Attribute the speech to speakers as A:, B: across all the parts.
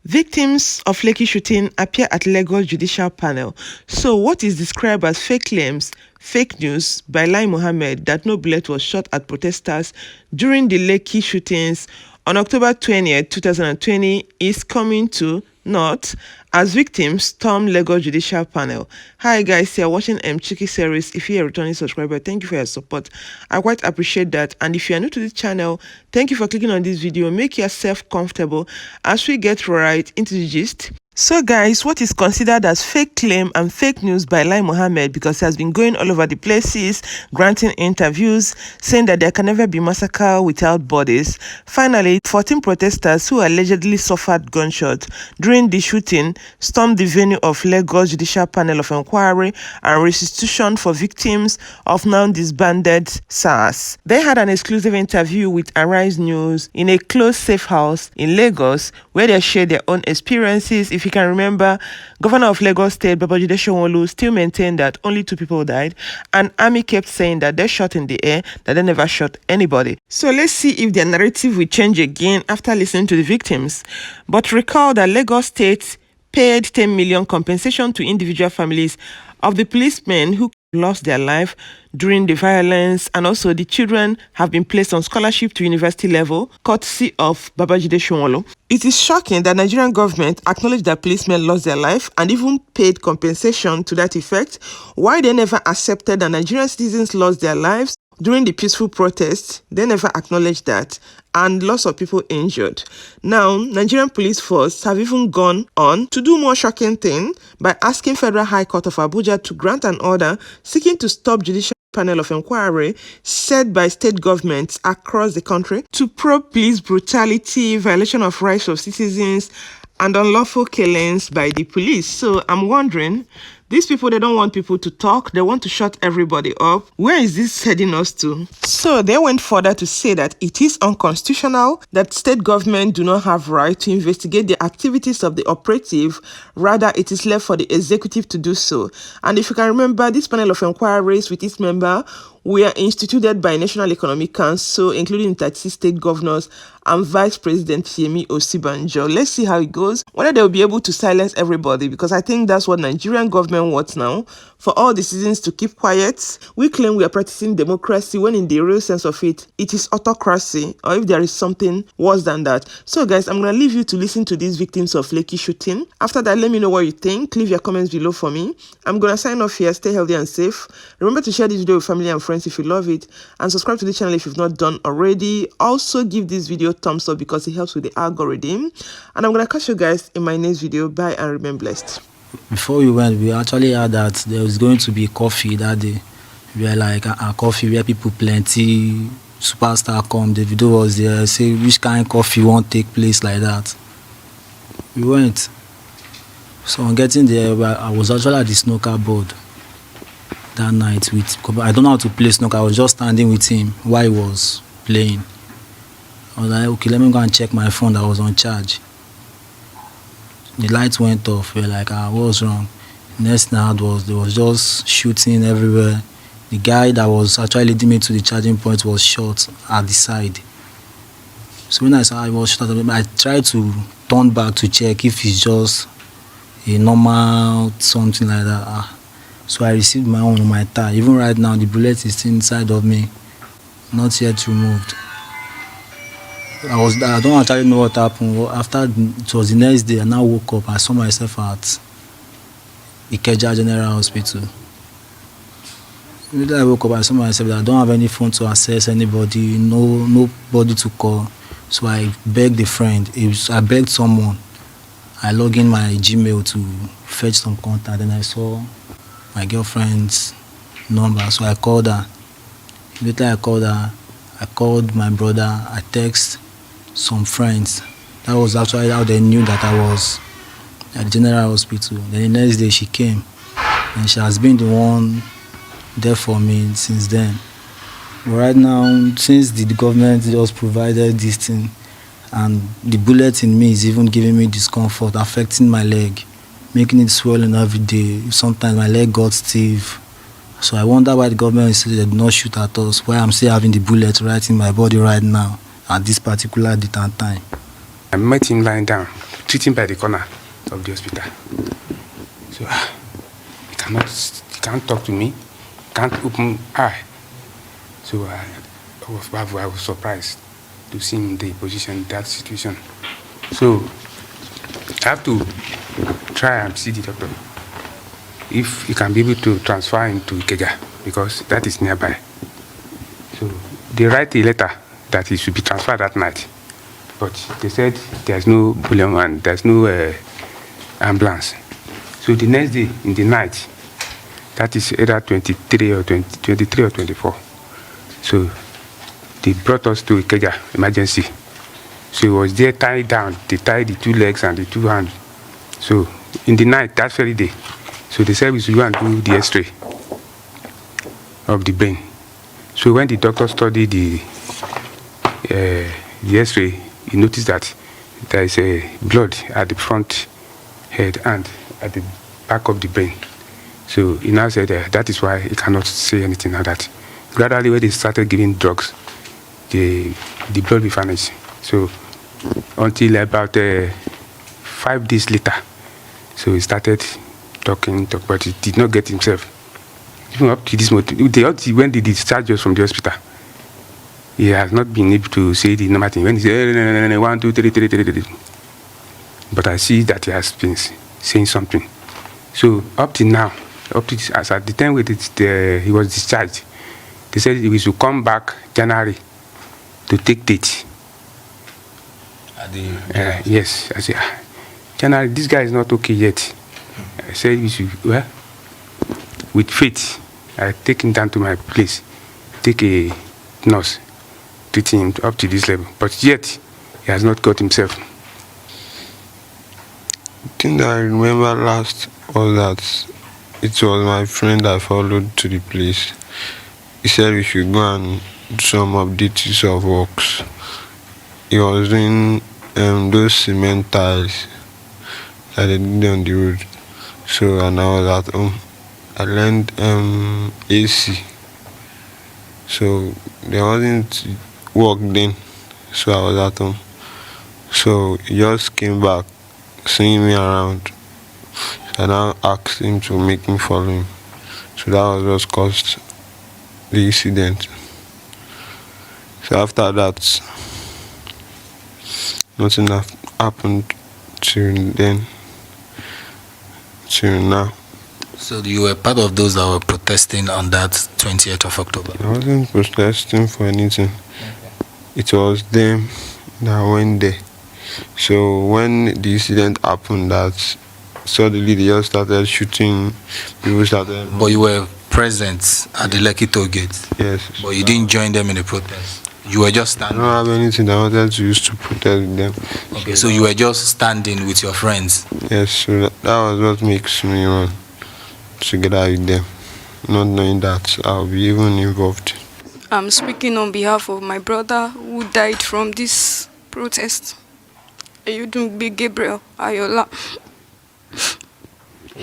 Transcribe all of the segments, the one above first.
A: Victims of Lekki shooting appear at Lagos Judicial panel. So what is described as fake claims, fake news by Lai Mohammed that no bullet was shot at protesters during the Lekki shootings on October 20th, 2020 is coming to naught as victims storm Lagos Judicial panel. Hi guys, you're watching Mchikky series. If you're a returning subscriber, thank you for your support. I quite appreciate that. And if you are new to this channel, thank you for clicking on this video. Make yourself comfortable as we get right into the gist. So guys, what is considered as fake claim and fake news by Lai Mohammed, because he has been going all over the places, granting interviews, saying that there can never be massacre without bodies. Finally, 14 protesters who allegedly suffered gunshots during the shooting stormed the venue of Lagos Judicial Panel of Inquiry and Restitution for Victims of now disbanded SARS. They had an exclusive interview with Arise News in a closed safe house in Lagos where they shared their own experiences. If you can remember, Governor of Lagos State, Judicial still maintained that only 2 people died, and Army kept saying that they shot in the air, that they never shot anybody. So let's see if their narrative will change again after listening to the victims. But recall that Lagos State paid 10 million compensation to individual families of the policemen who lost their life during the violence, and also the children have been placed on scholarship to university level courtesy of Judicial. It is shocking that Nigerian government acknowledged that policemen lost their life and even paid compensation to that effect, while they never accepted that Nigerian citizens lost their lives during the peaceful protests. They never acknowledged that, and lots of people injured. Now, Nigerian police force have even gone on to do more shocking thing by asking Federal High Court of Abuja to grant an order seeking to stop Judicial Panel of Inquiry set by state governments across the country to probe police brutality, violation of rights of citizens, and unlawful killings by the police. So I'm wondering, these people, they don't want people to talk. They want to shut everybody up. Where is this heading us to? So they went further to say that it is unconstitutional, that state government do not have right to investigate the activities of the operative. Rather, it is left for the executive to do so. And if you can remember, this panel of inquiries with its member were instituted by National Economic Council, including 36 state governors and Vice President Yemi Osibanjo. Let's see how it goes, whether they'll be able to silence everybody, because I think that's what Nigerian government wants now, for all the citizens to keep quiet. We claim we are practicing democracy when in the real sense of it, it is autocracy, or if there is something worse than that. So guys, I'm going to leave you to listen to these victims of Lekki shooting. After that, let me know what you think. Leave your comments below for me. I'm going to sign off here. Stay healthy and safe. Remember to share this video with family and friends if you love it, and subscribe to the channel if you've not done already. Also give this video a thumbs up because it helps with the algorithm. And I'm gonna catch you guys in my next video. Bye and remain blessed.
B: Before we went, we actually heard that there was going to be coffee that day. We were like a coffee where people plenty, superstar come, the video was there, say which kind of coffee won't take place like that. We went. So on getting there, I was actually at the snooker board that night with, I don't know how to play snooker. I was just standing with him while he was playing. I was like, okay, let me go and check my phone that was on charge. The lights went off. We were like, what was wrong? Next thing I had was there was just shooting everywhere. The guy that was actually leading me to the charging point was shot at the side. So when I saw I was shot, I tried to turn back to check if it's just a normal something like that. So I received my own on my thigh. Even right now, the bullet is still inside of me, not yet removed. I don't actually know what happened. After it was the next day, I now woke up. I saw myself at Ikeja General Hospital. When I woke up, I saw myself that I don't have any phone to access anybody, nobody to call. So I begged a friend. I begged someone. I logged in my Gmail to fetch some contact, and I saw my girlfriend's number, so I called her. Later I called her, I called my brother, I texted some friends. That was actually how they knew that I was at the General Hospital. Then the next day she came, and she has been the one there for me since then. But right now, since the government just provided this thing, and the bullet in me is even giving me discomfort, affecting my leg, making it swollen every day. Sometimes my leg got stiff. So I wonder why the government said they did not shoot at us, why I'm still having the bullet right in my body right now at this particular date and time.
C: I met him lying down. treating by the corner of the hospital. So he can't talk to me, can't open eye. So I was surprised to see him in the position, that situation. So I have to try and see the doctor if he can be able to transfer him to Ikeja, because that is nearby. So they write a letter that he should be transferred that night, but they said there's no bullion and there's no ambulance. So the next day in the night, that is either 23 or 24. So they brought us to Ikeja emergency. So he was there tied down. They tied the 2 legs and the 2 hands. So in the night, that very day, so they said we should go and do the X-ray of the brain. So when the doctor studied the X-ray, he noticed that there is a blood at the front head and at the back of the brain. So he now said that is why he cannot say anything now. That gradually when they started giving drugs, the blood will vanish. So until about 5 days later, so he started talking, but he did not get himself. Even up to this moment, when they discharged us from the hospital, he has not been able to say the normal thing. When he said 1, 2, 3, 3, 3, 3, 3. But I see that he has been saying something. So up to now, as at the time when he was discharged, they said we should come back January to take date. Yes, I said, January, this guy is not okay yet. I said we should, well, with faith, I take him down to my place, take a nurse, treat him up to this level. But yet, he has not got himself.
D: The thing that I remember last was that it was my friend I followed to the place. He said we should go and do some updates of works. He was doing those cement tiles that they did on the road. So, and I was at home. I learned AC. So there wasn't work then. So I was at home. So he just came back, seeing me around. So I now asked him to make me follow him. So that was what caused the incident. So after that, nothing happened till then, till now.
B: So you were part of those that were protesting on that 20th of October?
D: I wasn't protesting for anything. It was them that went there. So when the incident happened, that suddenly they just started shooting, people started...
B: But you were present at the Lekki toll gate?
D: Yes.
B: But you didn't join them in the protest? You were just standing?
D: I don't have anything I wanted to use to protest with them.
B: Okay, so you were just standing with your friends?
D: Yes, so that was what makes me run together with them, not knowing that I'll be even involved.
E: I'm speaking on behalf of my brother who died from this protest. Ayodunbe Gabriel Ayola.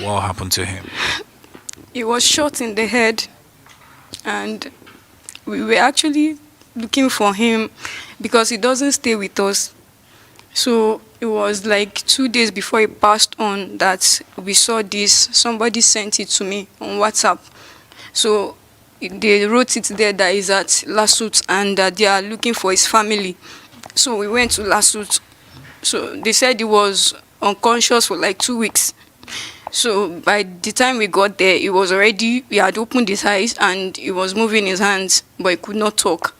B: What happened to him?
E: He was shot in the head, and we were actually looking for him because he doesn't stay with us. So it was like 2 days before he passed on that we saw this. Somebody sent it to me on WhatsApp. So they wrote it there that he's at Lasut and that they are looking for his family. So we went to Lasut. So they said he was unconscious for like 2 weeks. So by the time we got there, he had opened his eyes and he was moving his hands, but he could not talk.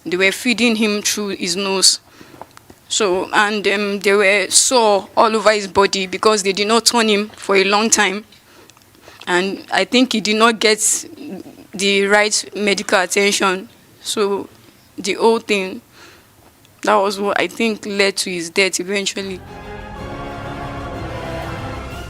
E: They were feeding him through his nose. So, and they were sore all over his body because they did not turn him for a long time. And I think he did not get the right medical attention. So the whole thing, that was what I think led to his death eventually.